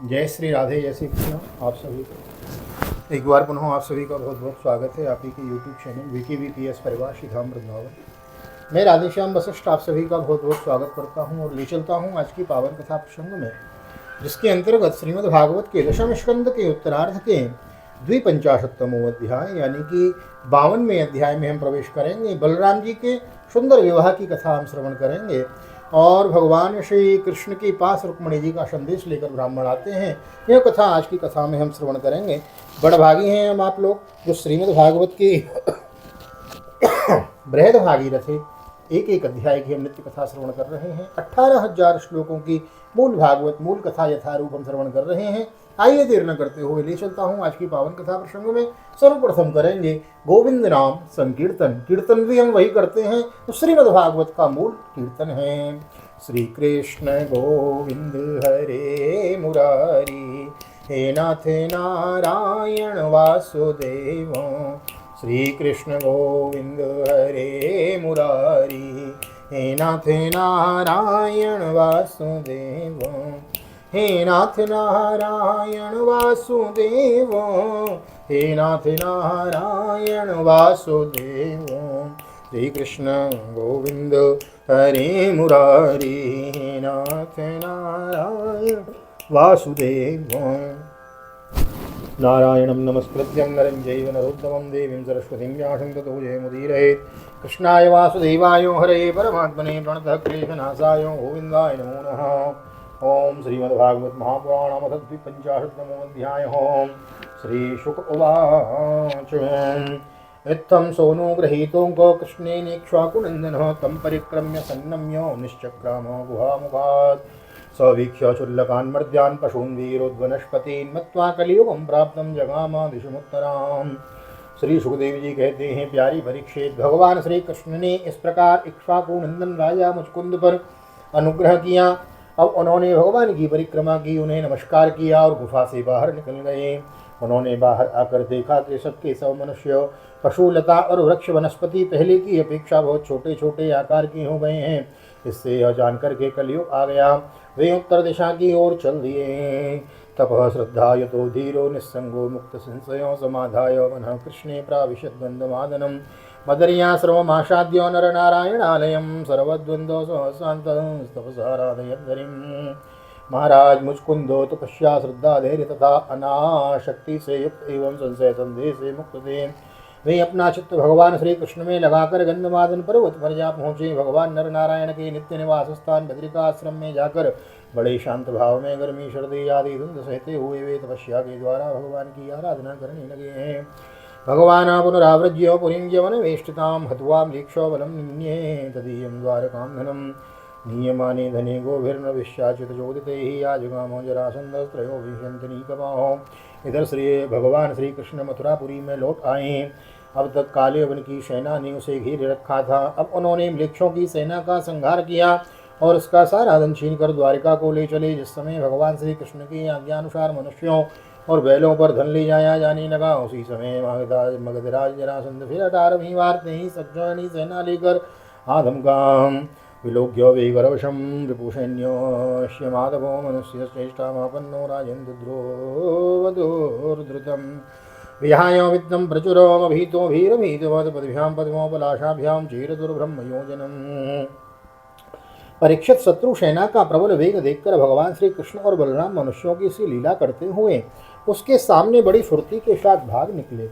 जय श्री राधे, जय श्री कृष्ण। आप सभी को एक बार पुनः आप सभी का बहुत बहुत स्वागत है आप ही के यूट्यूब चैनल VKVPS परिवार श्री धाम वृंदावन। मैं राधेश्याम वशिष्ठ आप सभी का बहुत बहुत स्वागत करता हूं और ले चलता हूं आज की पावन कथा प्रसंग में, जिसके अंतर्गत श्रीमद् भागवत के दशम स्कंद के उत्तरार्ध के 52वें अध्याय यानी कि 52वें अध्याय में हम प्रवेश करेंगे। बलराम जी के सुंदर विवाह की कथा हम श्रवण करेंगे और भगवान श्री कृष्ण के पास रुक्मणी जी का संदेश लेकर ब्राह्मण आते हैं। यह कथा आज की कथा में हम श्रवण करेंगे। बड़भागी हैं हम आप लोग जो श्रीमद् भागवत की बृहद भागीरथ एक एक अध्याय की हम नित्य कथा श्रवण कर रहे हैं। 18,000 श्लोकों की मूल भागवत मूल कथा यथारूप हम श्रवण कर रहे हैं। आइए देर न करते हुए ले चलता हूँ आज की पावन कथा प्रसंग में। सर्वप्रथम करेंगे गोविंद नाम संकीर्तन। कीर्तन भी हम वही करते हैं तो श्रीमद् भागवत का मूल कीर्तन है। श्री कृष्ण गोविंद हरे मुरारी, हे नाथ नारायण वासुदेव। श्री कृष्ण गोविंद हरे मुरारी, हे नाथ नारायण वासुदेव। हे नाथ नारायण वासुदेव, हे नाथ नारायण वासुदेव। श्री कृष्ण गोविंद हरे मुरारी, हे नाथ नारायण वासुदेव। नारायणं नमस्कृत्यं नरं चैव नरोत्तमं देवीं सरस्वतीं व्यासं ततो जयमुदीरयेत्। कृष्णाय वासुदेवाय हरे परमात्मने प्रणतः क्लेशनाशाय गोविन्दाय नमो नमः। ओम श्रीमद्भागवत महापुराणम अथ द्विपञ्चाशत्तमोऽध्यायः। श्री शुक उवाच। इत्थं सोनो गृहीतो कृष्णेनेक्ष्वाकुनन्दनः तं परिक्रम्य सन्नम्यो निश्चक्राम गुहामुखात्। सवीक्ष्य चुल्लकान् मर्द्यान् पशून् वीरोद्वनस्पतीन् मत्वा कलियुगं प्राप्तं जगाम दिशमुत्तराम्। श्री सुखदेव जी कहते हैं, प्यारी परीक्षित, भगवान श्री कृष्ण ने इस प्रकार इक्ष्वाकु नंदन राजा मुचकुंद पर अनुग्रह किया। अब उन्होंने भगवान की परिक्रमा की, उन्हें नमस्कार किया और गुफा से बाहर निकल गए। उन्होंने बाहर आकर देखा कि सबके सब मनुष्य, पशु, लता और वृक्ष वनस्पति पहले की अपेक्षा बहुत छोटे छोटे आकार के हो गए हैं। इससे यह जानकर के कलयुग आ गया। वे उत्तर दिशा की ओर चल दिए। तपः श्रद्धा यतो धीरो निस्संगो मुक्त संशयो समाधाय मनः कृष्णे प्राविशद गन्धमादनम्। मदर्याश्रममासाद्यो नरनारायणालयं सर्वद्वन्द्वो सहसान्तस्तपसाराधयद्धरिम्। महाराज मुचकुंदो तपस्या श्रद्धा धैर्य तथा अनाशक्ति से युक्त एवं संशय संदेह से मुक्त थे। वे अपना चित्त भगवान श्री कृष्ण में लगाकर गंधमादन पर्वत पर जा पहुँचे। भगवान नर नारायण के नित्य निवास स्थान बद्रिका आश्रम में जाकर बड़े शांत भाव में गर्मी सर्दी आदि धुंध सहते हुए वे तपस्या के द्वारा भगवान की आराधना करने लगे हैं। भगवान पुनरावृज्य पुरीं वनवेष्टितां हत्वा म्लेक्षो बलं निन्ये तदीयं द्वारकां धनं। नीयमाने धने गोभिर्नविश्याच्युत चोदिते ही आजगामो जरासंधस्त्रयो विशंतनीकमाहो। इधर भगवान श्री कृष्ण मथुरापुरी में लौट आए। अब तक काले वन की सेना ने उसे घेर रखा था। अब उन्होंने म्लेच्छों की सेना का संहार किया और उसका सारा धन छीन कर द्वारिका को ले चले। जिस समय भगवान श्री कृष्ण की आज्ञानुसार मनुष्यों और बैलों पर धन ले जाया जाने लगा, उसी समय मगधराज जरासंध फिर 18वीं बार ही सज्जनी सेना लेकर आधमगाम विलोक्य वेगरवशं रिपुसैन्योश्य माधवो मनुष्य श्रेष्ठामापन्नो राजेन्द्रो वधूर्धृतं। विहाय विद्तं प्रचुरमभीतो भीरभीतवदपद्भ्यां पद्मोपलाशाभ्यां चीरदुर्ब्रह्मयोजनम्। परीक्षित, शत्रु सेना का प्रबल वेग देखकर भगवान श्री कृष्ण और बलराम मनुष्यों की सी लीला करते हुए उसके सामने बड़ी फुर्ती के साथ भाग निकले।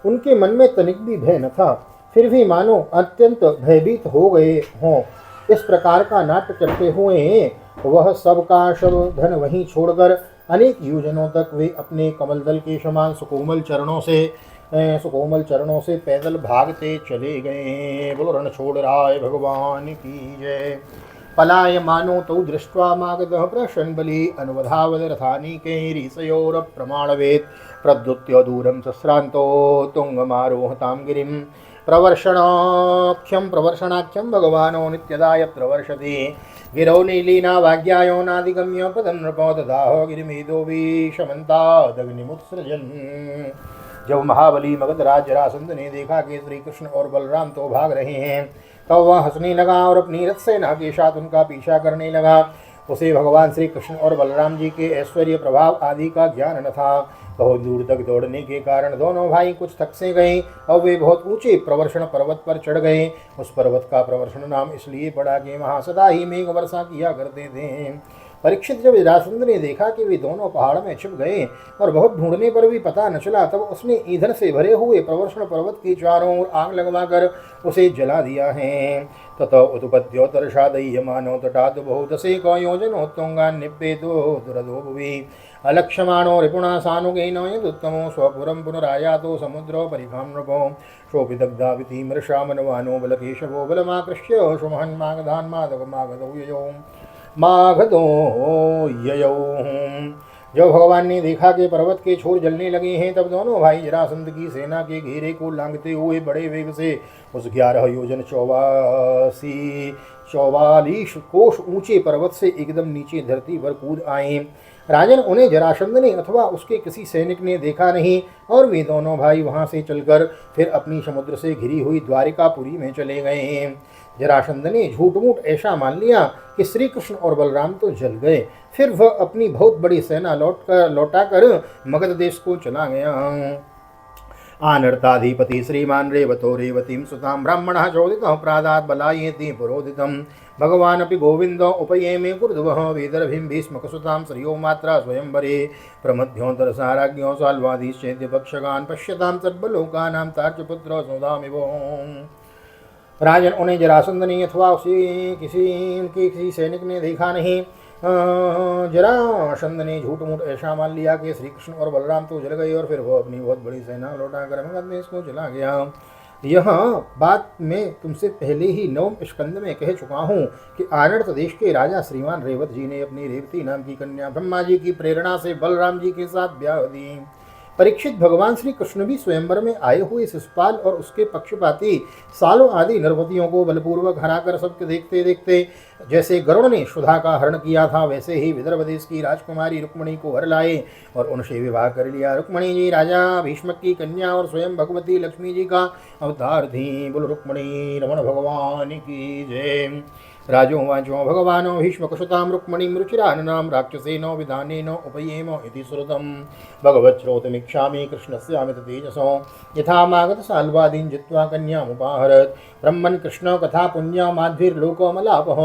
उनके मन में तनिक भी भय न था, फिर भी मानो अत्यंत भयभीत हो गए हों। इस प्रकार का नाट्य करते हुए वह सबका सब धन वहीं छोड़कर अनेक योजनों तक वे अपने कमल दल के समान सुकोमल चरणों से पैदल भागते चले गए। बोलो रण छोड़ राय भगवान की जय। पलाय मानो तौ दृष्ट्वा मागधः प्रशन् बली अनुवधावद रथानीकैरीशयोर प्रमाणवेत्। प्रद्युत्य दूरं सश्रान्तो तुंगमारोहतां गिरिं। प्रवर्षणाख्यं भगवानो नित्यदा यत्र वर्षति। गिरौ नीलीना वाग्यायो नादिगम्य पदं नृपो ददाह गिरिमेदो विषमन्तादग्निमुत्सृजन्। जब महाबली मगधराज जरासंध ने देखा कि श्री कृष्ण और बलराम तो भाग रहे हैं, तब वह हंसने लगा और अपनी रथ सेना के साथ उनका पीछा करने लगा। उसे भगवान श्री कृष्ण और बलराम जी के ऐश्वर्य प्रभाव आदि का ज्ञान न था। बहुत दूर तक दौड़ने के कारण दोनों भाई कुछ थक से गए और वे बहुत ऊंचे प्रवर्षण पर्वत पर चढ़ गए। उस पर्वत का प्रवर्षण नाम इसलिए पड़ा कि वहां सदा ही मेघ वर्षा किया करते थे। परीक्षित जब जरासंध ने देखा कि वे दोनों पहाड़ में छिप गए और बहुत ढूंढने पर भी पता न चला, तब उसने ईंधन से भरे हुए प्रवर्षण पर्वत के चारों ओर आग लगवाकर उसे जला दिया है। ततो उत्पत्त्योत्तरषादह्यमानो तटात् बहुदशेको योजनोत्तुङ्गान् निप्पेतो दुरदो भुवि अलक्ष्यमाणो रिपुणा सानुगेन यदुत्तमो स्वपुरं पुनरायातो समुद्रो परिखां नृपो सोऽपि दग्धावितिमृषामनवानो बलकेशवो बलमाकृष्य सुमहन्मागधान्मादवमागधौ ययौ माघदो ययौ। जब भगवान ने देखा कि पर्वत के छोर जलने लगे हैं, तब दोनों भाई जरासंध की सेना के घेरे को लांघते हुए बड़े वेग से उस 11 योजन 44 कोष ऊंचे पर्वत से एकदम नीचे धरती पर कूद आए। राजन, उन्हें जरासंध ने अथवा उसके किसी सैनिक ने देखा नहीं और वे दोनों भाई वहां से चलकर फिर अपनी समुद्र से घिरी हुई द्वारिकापुरी में चले गए। जरासंध ने झूठ मूठ ऐसा मान लिया कि श्री कृष्ण और बलराम तो जल गए। फिर वह अपनी बहुत बड़ी सेना लौटाकर मगध देश को चला गया। आनर्ताधिपति श्रीमान रेवतो रेवतीं सुतां ब्राह्मणः चोदितः प्रादात् बलायेति पुरोदितं भगवान् अपि गोविन्दो उपयेमे कुर्दवः वेदर्भिं भीष्मकसुतां श्रियो मात्रा स्वयंवरे प्रमध्योऽन्तरसाराज्ञो साल्वादिश्चेद्यपक्षगान् पश्यतां सर्वलोकानां तार्चपुत्रो सौदामिवो। राजन, उन्हें जरासंध ने अथवा उसे किसी सैनिक ने देखा नहीं। जरासंध ने झूठ मूठ ऐसा मान लिया कि श्री कृष्ण और बलराम तो जल गए और फिर वो अपनी बहुत बड़ी सेना लौटाकर मगध देश को चला गया। यह बात मैं तुमसे पहले ही 9वें स्कंद में कह चुका हूँ कि आनर्त देश के राजा श्रीमान रेवत जी ने अपनी रेवती नाम की कन्या ब्रह्मा जी की प्रेरणा से बलराम जी के साथ ब्याह दी। परीक्षित, भगवान श्री कृष्ण भी स्वयंवर में आए हुए शिशुपाल और उसके पक्षपाती सालों आदि नरपतियों को बलपूर्वक हराकर सबके देखते देखते जैसे गरुड़ ने सुधा का हरण किया था, वैसे ही विदर्भ देश की राजकुमारी रुक्मणी को हर लाए और उनसे विवाह कर लिया। रुक्मणी जी राजा भीष्मक की कन्या और स्वयं भगवती लक्ष्मी जी का अवतार थी। बोल रुक्मणी रमण भगवान की जय। राजोवाचो भगवानो भीष्मकसुतां रुक्मणीं रुचिराननां राक्षसेनो विधानेनो उपयेम इति श्रुतं भगवच्छ्रोतमीक्षामि कृष्णस्यामित तेजसो यथा मागध साल्वादीन् जित्वा कन्यामुपाहरत् ब्रह्मन् कृष्ण कथा पुण्या माध्वीर्लोकमलापः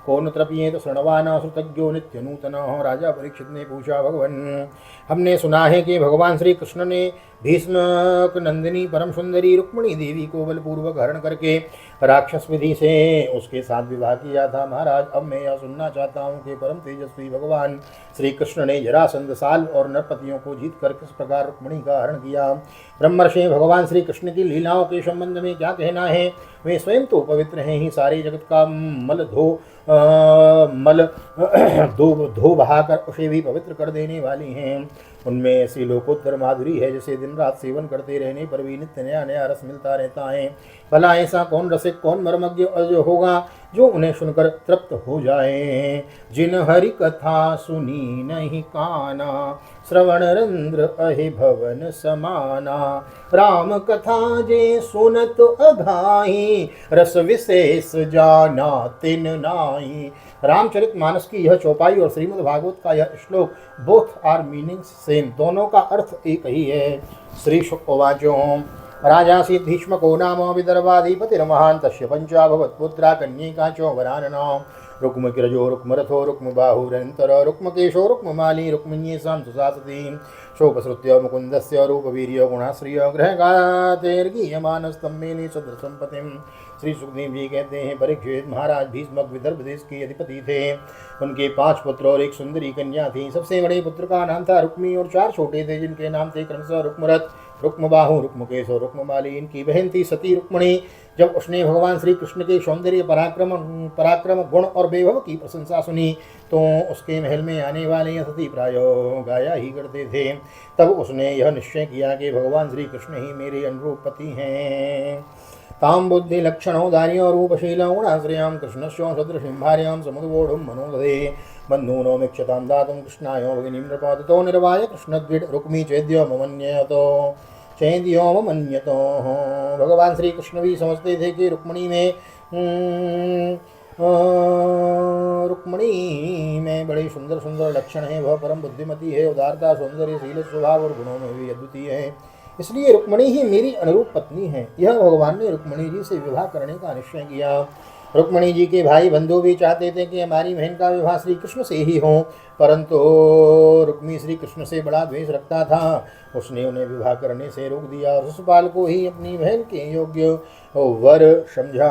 को न तृप्येत शृण्वान् श्रुतज्ञो नित्य नूतनः। राजा परीक्षित ने पूछा, भगवान, हमने सुना है कि भगवान श्री कृष्ण ने भीष्मक नंदिनी परम सुंदरी रुक्मणी देवी को बलपूर्वक हरण करके राक्षस विधि से उसके साथ विवाह किया था। महाराज, अब मैं यह सुनना चाहता हूँ कि परम तेजस्वी भगवान श्री कृष्ण ने जरासंध साल और नरपतियों को जीत कर किस प्रकार रुक्मणी का हरण किया। ब्रह्मर्षि भगवान श्री कृष्ण की लीलाओं के संबंध में क्या कहना है? वे स्वयं तो पवित्र हैं ही, सारे जगत का मल धो बहाकर उसे भी पवित्र कर देने वाली हैं। उनमें ऐसी लोकोत्तर माधुरी है जिसे दिन रात सेवन करते रहने पर भी नित्य नया नया रस मिलता रहता है। भला ऐसा कौन रसिक, कौन मर्मज्ञ होगा जो उन्हें सुनकर तृप्त हो जाए। जिन हरि कथा सुनी नहीं काना, श्रवण रंध्र अहि भवन समाना। राम कथा जे सुनत अघाई, रस विशेष जाना तिन नाई। रामचरित मानस की यह चौपाई और श्रीमद् भागवत का यह श्लोक बोथ आर मीनिंग्स सेम, दोनों का अर्थ एक ही है। श्री शुकवाचो राजासीत् भीष्मको नाम विदर्भाधिपतिर्महान् तस्य पंचाभवत् पुत्रा कन्यका च वराननां। रुक्मकिरजो रुक्मरथो रुक्मबाहुरन्तरो रुक्मकेशो रुक्ममाली रुक्मिण्येषां सुशासति। शोकश्रुत्य मुकुन्दस्य रूपवीर्य गुणाश्रिय गृहगातेर्गीयमानस्तं मेने सदृशंपतिम्। श्री सुखदेव जी कहते हैं, परीक्षित, महाराज भीष्मक विदर्भ देश के अधिपति थे। उनके 5 पुत्र और एक सुंदरी कन्या थी। सबसे बड़े पुत्र का नाम था रुक्मी और 4 छोटे थे जिनके नाम थे क्रमशः रुक्मरथ, रुक्मबाहु, रुक्मकेश और रुक्ममाली। इनकी बहन थी सती रुक्मणी। जब उसने भगवान श्री कृष्ण के सौंदर्य, पराक्रम, गुण और वैभव की प्रशंसा सुनी तो उसके महल में आने वाले सती प्राय गाया ही करते थे। तब उसने यह निश्चय किया कि भगवान श्री कृष्ण ही मेरे अनुरूप पति हैं। ताम बुद्धि लक्षणों दार्यो रूपशीलं गुणाश्रयां कृष्णस्यो सदृशीं भार्यां समुद्वोढुं मनोदधे। बन्धूनो मिक्षतां दातुं कृष्णाय भगिनीं नृपाततो निर्वाय कृष्णद्विड रुक्मी चेद्योममन्यतो। भगवान श्री कृष्ण भी समझते थे कि रुक्मणी में बड़े सुंदर सुंदर लक्षण हैं। वह परम बुद्धिमती है, उदारता, सौंदर्य, शील, स्वभाव और गुणों में भी अद्वितीय है। इसलिए रुक्मिणी ही मेरी अनुरूप पत्नी है। यह भगवान ने रुक्मिणी जी से विवाह करने का निश्चय किया। रुक्मिणी जी के भाई बंधु भी चाहते थे कि हमारी बहन का विवाह श्री कृष्ण से ही हो, परंतु रुक्मी श्री कृष्ण से बड़ा द्वेष रखता था। उसने उन्हें विवाह करने से रोक दिया और शिशुपाल को ही अपनी बहन के योग्य वर समझा।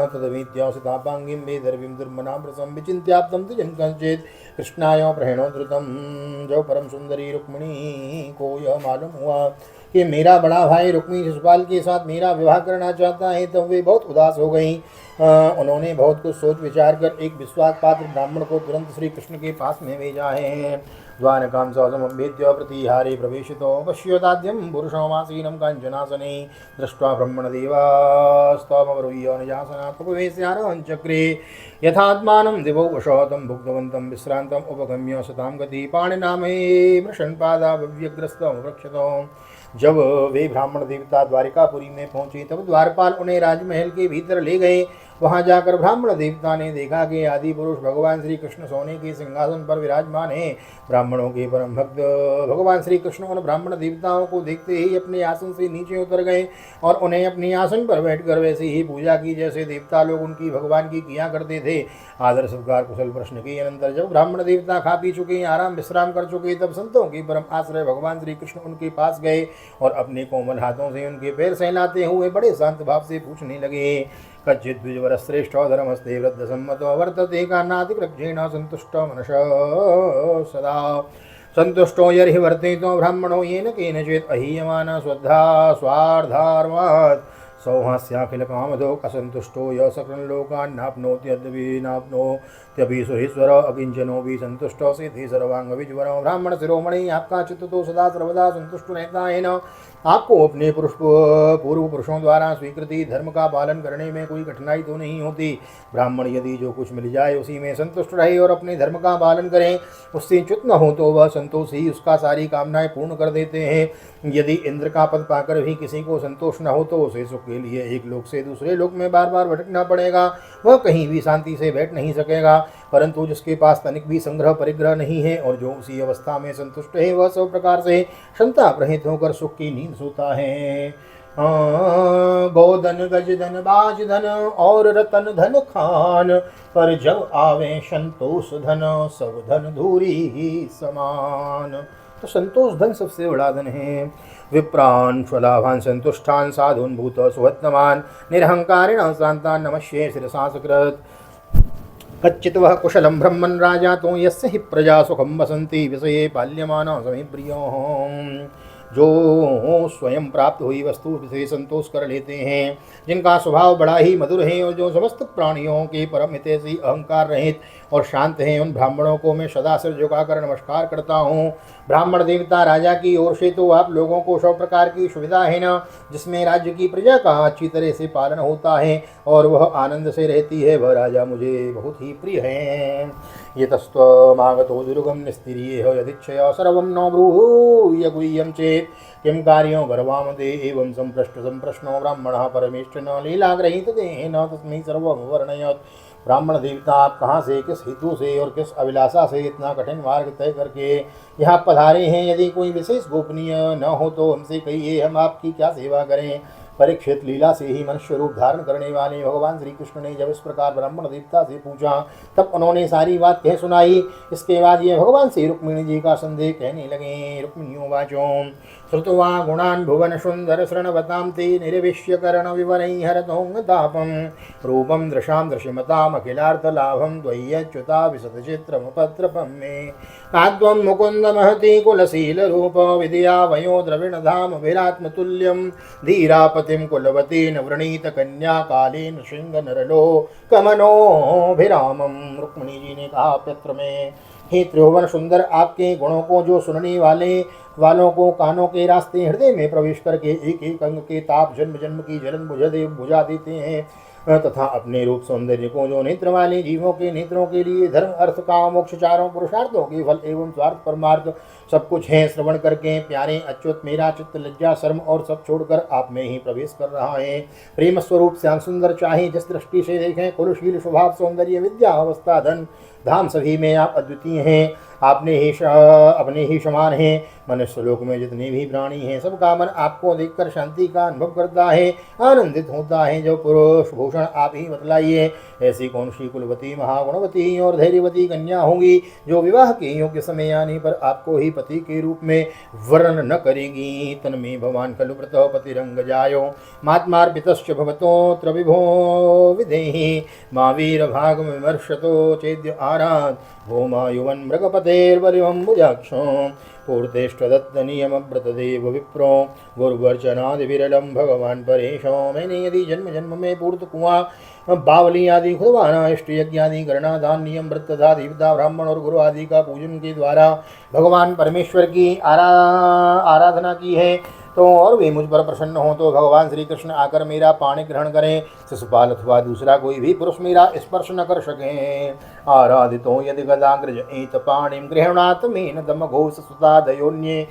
तदविद्यासितापांगिं वेदर्वीं दुर्मनामृतं विचिन्त्याप्तं तिजन् कश्चित् कृष्णाय प्रहेणो धृतम्। जब परम सुंदरी रुक्मिणी को यह मालूम हुआ कि मेरा बड़ा भाई रुक्मी शिशुपाल के साथ मेरा विवाह करना चाहता है, तब वे बहुत उदास हो गई। उन्होंने बहुत कुछ सोच विचार कर एक विश्वास पात्र ब्राह्मण को तुरंत श्री कृष्ण के पास में भेजा है। द्वारकां सौसमभ्येत्य प्रतिहारे प्रवेशितो पश्योताद्यं पुरुषमासीनं काञ्चनासने दृष्ट्वा ब्रह्मणदेवास्तमवरुह्य निजासनात्मवेश्यारञ्चक्रे यथात्मानं दिवौपशो तं भुक्तवन्तं विश्रान्तम् उपगम्य सतां गति पाणिनामे मृषन्पादाव्यग्रस्तमवृक्षतो। जब वे ब्राह्मण देवता द्वारिकापुरी में पहुंचे तब द्वारपाल उन्हें राजमहल के भीतर ले गए। वहां जाकर ब्राह्मण देवता ने देखा कि आदि पुरुष भगवान श्री कृष्ण सोने के सिंहासन पर विराजमान हैं। ब्राह्मणों के परम भक्त भगवान श्री कृष्ण उन ब्राह्मण देवताओं को देखते ही अपने आसन से नीचे उतर गए और उन्हें अपने आसन पर बैठकर वैसे ही पूजा की जैसे देवता लोग उनकी भगवान की किया करते थे। आदर सत्कार कुशल प्रश्न के अनंतर जब ब्राह्मण देवता खा पी चुके, आराम विश्राम कर चुके, तब संतों के परम आश्रय भगवान श्री कृष्ण उनके पास गए और अपने कोमल हाथों से उनके पैर सहलाते हुए बड़े शांत भाव से पूछने लगे। कच्चित् द्विजवरश्रेष्ठो धर्मस्ते वृद्धसम्मतो वर्तते कान्नातिकृच्छेण संतुष्टो मनसः सदा। संतुष्टो यर्हि वर्तेतो ब्राह्मणो येन केनचित् अहीयमानः श्रद्धा स्वार्धार्वात् सौहास्याखिल कामदो असंतुष्टो य सकलं लोकान्नाप्नोत्यद्यपि सुहीश्वर अकिंचनो भी संतुष्टो सिद्धि सर्वांग विज्वरो। ब्राह्मण शिरोमणि आपका चित्त तो सदा सर्वदा संतुष्ट रहता है न। आपको अपने पूर्व पुरुषों द्वारा स्वीकृति धर्म का पालन करने में कोई कठिनाई तो नहीं होती। ब्राह्मण यदि जो कुछ मिल जाए उसी में संतुष्ट रहे और अपने धर्म का पालन करें, उससे च्युत न हो तो वह संतोष ही उसका सारी कामनाएं पूर्ण कर देते हैं। यदि इंद्र का पद पाकर भी किसी को संतोष न हो तो उसे सुख के लिए एक लोक से दूसरे लोक में बार बार भटकना पड़ेगा। वह कहीं भी शांति से बैठ नहीं सकेगा। परंतु जिसके पास तनिक भी संग्रह परिग्रह नहीं है और जो उसी अवस्था में संतुष्ट है, वह सब प्रकार से क्षमता रहित होकर सुख की नींद सोता है। गोधन गज धन बाज धन और रतन धन खान, पर जब आवे संतोष धन सब धन धूरी ही समान। तो संतोष धन सबसे बड़ा धन है। विप्रान स्वलाभान संतुष्टान साधुन भूत सुहत्तमान निरहंकारिण शांतान नमस्ये शिरसा सकृत। कच्चित वह कुशलम ब्रह्मन् राजा तो यस्य हि प्रजा सुखम वसंती विषये पाल्यमाना समी प्रियो। जो स्वयं प्राप्त हुई वस्तु से संतोष कर लेते हैं, जिनका स्वभाव बड़ा ही मधुर है और जो समस्त प्राणियों के परम हितैषी अहंकार रहित और शांत हैं, उन ब्राह्मणों को मैं सदा सिर झुकाकर नमस्कार करता हूँ। ब्राह्मण देवता राजा की ओर से तो आप लोगों को सब प्रकार की सुविधा है न, जिसमें राज्य की प्रजा का अच्छी तरह से पालन होता है और वह आनंद से रहती है, वह राजा मुझे बहुत ही प्रिय है। ये तस्त्वमागतो दुर्गम निस्तिर्येह यदिच्छया सर्वं न ब्रूय गुह्यं चेत् किं कार्यो गर्वामते एवं संप्रश्नो ब्राह्मणः परमेष्ठिनो लीलाग्रहीत देहेन तस्मै सर्वं वर्णयत्। ब्राह्मण देवता आप कहाँ से, किस हेतु से और किस अभिलाषा से इतना कठिन मार्ग तय करके यहाँ पधारे हैं? यदि कोई विशेष गोपनीय न हो तो हमसे कहिए, हम आपकी क्या सेवा करें। परीक्षित लीला से ही मनुष्य रूप धारण करने वाले भगवान श्री कृष्ण ने जब इस प्रकार ब्राह्मण देवता से पूछा तब उन्होंने सारी बात कह सुनाई। इसके बाद ये भगवान से रुक्मिणी जी का संदेह कहने लगे। रुक्मिणीयो वाचो श्रुत्वा गुणान् भुवन सुंदर शृण्वतां ते निर्विश्य कर्ण विवरै हरतोंगतापं रूपं दृशां दृश्यमताम् अखिलार्थलाभं द्वय्यच्युता विशतचित्रमुपद्रवं मे। तात्वं मुकुन्द महति कुलशीलरूप विद्या वयो द्रविणधाम विरात्मतुल्यं धीरापतिं कुलवतीन वृणीत कन्या कालेन सिंह नरलो कमनोभिरामं। रुक्मिणी जी ने कहा, पत्र में हे त्रिभुवन सुंदर, आपके गुणों को जो सुनने वालों को कानों के रास्ते हृदय में प्रवेश करके एक एक अंग के ताप जन्म जन्म की जलन बुझा देते हैं। तथा अपने रूप सौंदर्य को जो नेत्र वाले जीवों के नेत्रों के लिए धर्म अर्थ काम मोक्ष चारों पुरुषार्थों के फल एवं स्वार्थ परमार्थ सब कुछ है। श्रवण करके प्यारे अच्युत मेरा चित्त लज्जा शर्म और सब छोड़कर आप में ही प्रवेश कर रहा है। प्रेम स्वरूप श्याम सुंदर चाहे जिस दृष्टि से देखें, कुलशील स्वभाव सौंदर्य विद्या अवस्था धन धाम सभी में आप अद्वितीय हैं। आपने ही अपने ही समान हैं। मनुष्य लोक में जितने भी प्राणी हैं सबका मन आपको देखकर शांति का अनुभव करता है, आनंदित होता है। जो पुरुष भूषण आप ही बतलाइए, ऐसी कौन सी कुलवती महागुणवती और धैर्यवती कन्या होंगी जो विवाह के योग्य समय आने पर आपको ही पति के रूप में वर्ण न करेगी। तन में भगवान खलु व्रत पतिरंग जायो मात्मार्पितश्च भवतोऽत्र विभो विधेहि मा वीर भाग विमर्शतो चेद्य आराध भूमा युवन मृगपतेर्वरिवं भुजाक्षो पूर्तेष्टदत्तनियमव्रतदेव विप्रो गुरुवर्चनादिविरलं भगवान परेशो। मैंने यदि जन्म जन्म में पूर्त कुआं बावली आदि खुदवाना इष्ट यज्ञ आदि करना दान नियम व्रत तथा देवता ब्राह्मण और गुरु आदि का पूजन के द्वारा भगवान परमेश्वर की आराधना की है तो और वे मुझ पर प्रसन्न हो तो भगवान श्री कृष्ण आकर मेरा पाणी ग्रहण करें। शिशुपाल अथवा दूसरा कोई भी पुरुष मेरा स्पर्श न कर सके। आराधितो यदि गदाग्रज एत पाणिं गृहणात् मेन दमघोष सुता दयोन्ये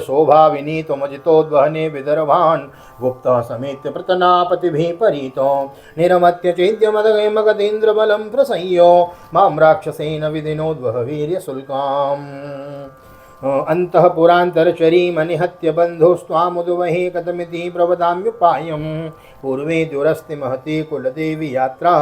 शोभा विनीतमजितोद्वहने विदर्भान् गुप्ता समेत प्रतनापतिभिः परीतो निरमत्य चैद्यमदगेन्द्र बलं प्रसंयो मां राक्षसेन विदिनोद्वह वीर्यशुल्काम् अंतः पुरांतरचरी मनिहत्य बंधुस्त्वामुद्वहे कथमिति प्रवदाम्युपायं पूर्वे दुरस्ति महती कुलदेवी यात्रा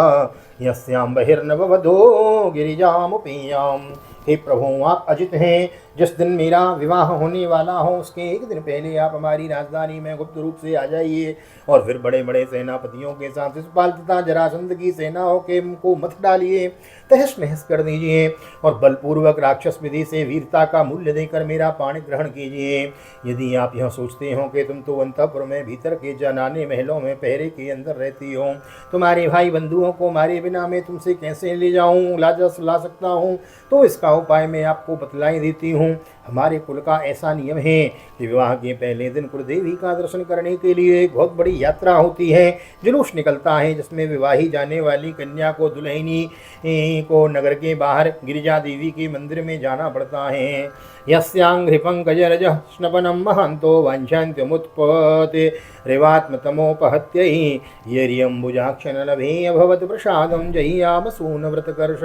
यस्यां बहिर्नववधो गिरिजामुपेयाम्। हे प्रभु आप अजित हैं। जिस दिन मेरा विवाह होने वाला हो उसके एक दिन पहले आप हमारी राजधानी में गुप्त रूप से आ जाइए और फिर बड़े बड़े सेनापतियों के साथ शिशुपाल तथा जरासंध की सेनाओं के को मत डालिए, तहस नहस कर दीजिए और बलपूर्वक राक्षस विधि से वीरता का मूल्य देकर मेरा पाणी ग्रहण कीजिए। यदि आप यह सोचते हो कि तुम तो अंतःपुर में भीतर के जनाने महलों में पहरे के अंदर रहती हो, तुम्हारे भाई बंधुओं को मारे बिना मैं तुमसे कैसे ले जाऊं ला सकता हूँ, तो इसका उपाय मैं आपको बतलाई देती हूँ। हमारे कुल का ऐसा नियम है कि विवाह के पहले दिन कुलदेवी का दर्शन करने के लिए एक बहुत बड़ी यात्रा होती है, जुलूस निकलता है जिसमें विवाही जाने वाली कन्या को दुल्हनी को नगर के बाहर गिरिजा देवी के मंदिर में जाना पड़ता है। यस्यांघ्रिपंकजरज स्नपनं महान्तो वाञ्छन्त्यमुत्पते रेवात्मतमोपहत्यै येर्यम्बुजाक्षनलभे अभवत् प्रसादं जय्यामसूनव्रतकर्ष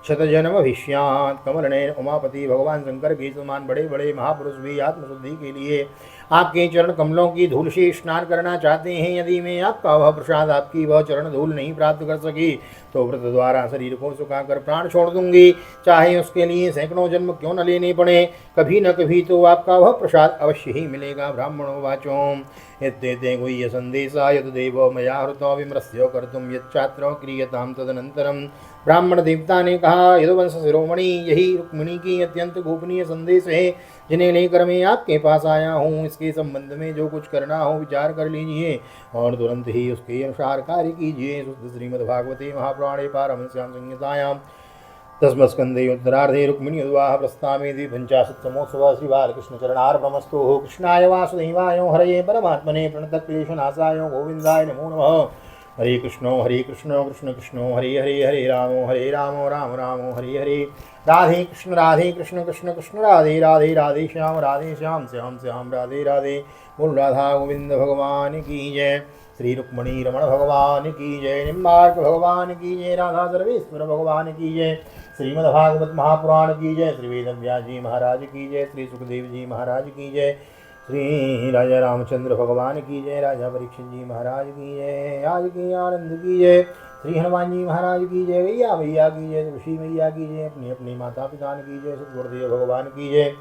शतजन्मभिष्यात्। कमलनयन उमापति भगवान शंकर के समान बड़े बड़े महापुरुष भी आत्मशुद्धि के लिए आपके चरण कमलों की धूल से स्नान करना चाहते हैं। यदि मैं आपका वह प्रसाद आपकी वह चरण धूल नहीं प्राप्त कर सकी तो व्रत द्वारा शरीर को सुखाकर प्राण छोड़ दूंगी, चाहे उसके लिए सैकड़ों जन्म क्यों न लेने पड़े। कभी न कभी तो आपका वह प्रसाद अवश्य ही मिलेगा। ब्राह्मणों वाचों यद्देते गुह्य संदेशा यद देवो मया हृतो विमृश्यो कर्तुम यच्चात्र क्रियताम तदनंतरम। ब्राह्मण देवता ने कहा, यदुवंश शिरोमणि यही रुक्मिणी की अत्यंत गोपनीय संदेश है जिन्हें लेकर मैं आपके पास आया हूँ। इसके संबंध में जो कुछ करना हो विचार कर लीजिए और तुरंत ही उसके अनुसार कार्य कीजिए। श्रीमद्भागवते महापुराणे पारमहंस्यां संहितायां दशमस्कंदे उत्तरार्धे रुक्मिणी विवाह प्रस्तावे द्विपंचाशत्तमोत्सवः श्री बालकृष्ण चरणार्पणमस्तु। कृष्णाय वासुदेवाय हरये परमात्मने प्रणतक्लेशनाशाय गोविंदाय नमो नमः। हरे कृष्णो कृष्ण कृष्ण हरे हरे हरे राम राम राम हरे हरे। राधे कृष्ण कृष्ण कृष्ण राधे राधे राधे श्याम श्याम राधे राधे। बोल राधा गोविंद भगवान की जय। श्री रुक्मणी रमण भगवान की जय। निम्बार्क भगवान की जय। राधा सर्वेश्वर भगवान की जय। श्रीमद्भागवत महापुराण की जय। श्री वेद व्यास जी महाराज की जय। श्री सुखदेव जी महाराज की जय। श्री राजा रामचंद्र भगवान की जय। राजा परीक्षित जी महाराज की जय। आज के आनंद की जय। श्री हनुमान जी महाराज की जय। भैया की जय। ऋषि मैया की जय। अपनी अपनी माता पिता की जय। गुरुदेव भगवान की जय।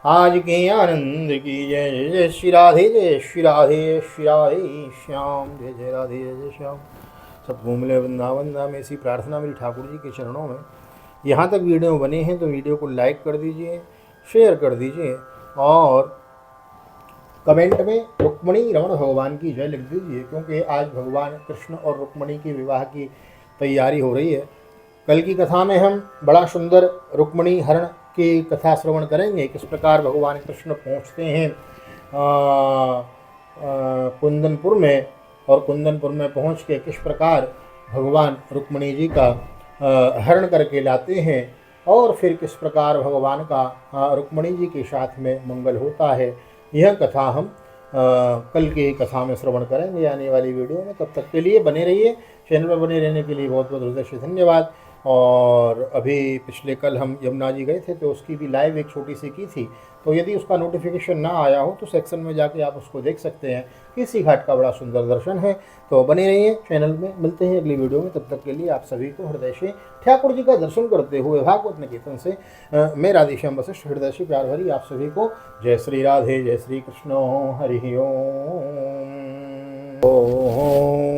आज के आनंद की जय। जय श्री राधे जय श्री राधे श्री राधे श्याम जय जय राधे जय श्याम। सबको मिले वृंदावन धाम ऐसी प्रार्थना मेरी ठाकुर जी के चरणों में। यहाँ तक वीडियो बने हैं तो वीडियो को लाइक कर दीजिए, शेयर कर दीजिए और कमेंट में रुक्मिणी रमण भगवान की जय लिख दीजिए, क्योंकि आज भगवान कृष्ण और रुक्मिणी की विवाह की तैयारी हो रही है। कल की कथा में हम बड़ा सुंदर रुक्मिणी हरण की कथा श्रवण करेंगे, किस प्रकार भगवान कृष्ण पहुँचते हैं कुंदनपुर में और कुंदनपुर में पहुँच के किस प्रकार भगवान रुक्मिणी जी का हरण करके लाते हैं और फिर किस प्रकार भगवान का रुक्मिणी जी के साथ में मंगल होता है, यह कथा हम कल की कथा में श्रवण करेंगे आने वाली वीडियो में। तब तक के लिए बने रहिए, चैनल पर बने रहने के लिए बहुत बहुत हृदय से धन्यवाद। और अभी पिछले कल हम यमुना जी गए थे तो उसकी भी लाइव एक छोटी सी की थी, तो यदि उसका नोटिफिकेशन ना आया हो तो सेक्शन में जाके आप उसको देख सकते हैं। किसी घाट का बड़ा सुंदर दर्शन है। तो बने रहिए चैनल में, मिलते हैं अगली वीडियो में। तब तक के लिए आप सभी को हृदय से ठाकुर जी का दर्शन करते हुए भागवत निकेतन से मैं राधेश्याम वशिष्ठ हृदय से प्यार भरी आप सभी को जय श्री राधे, जय श्री कृष्ण, हरि ओम।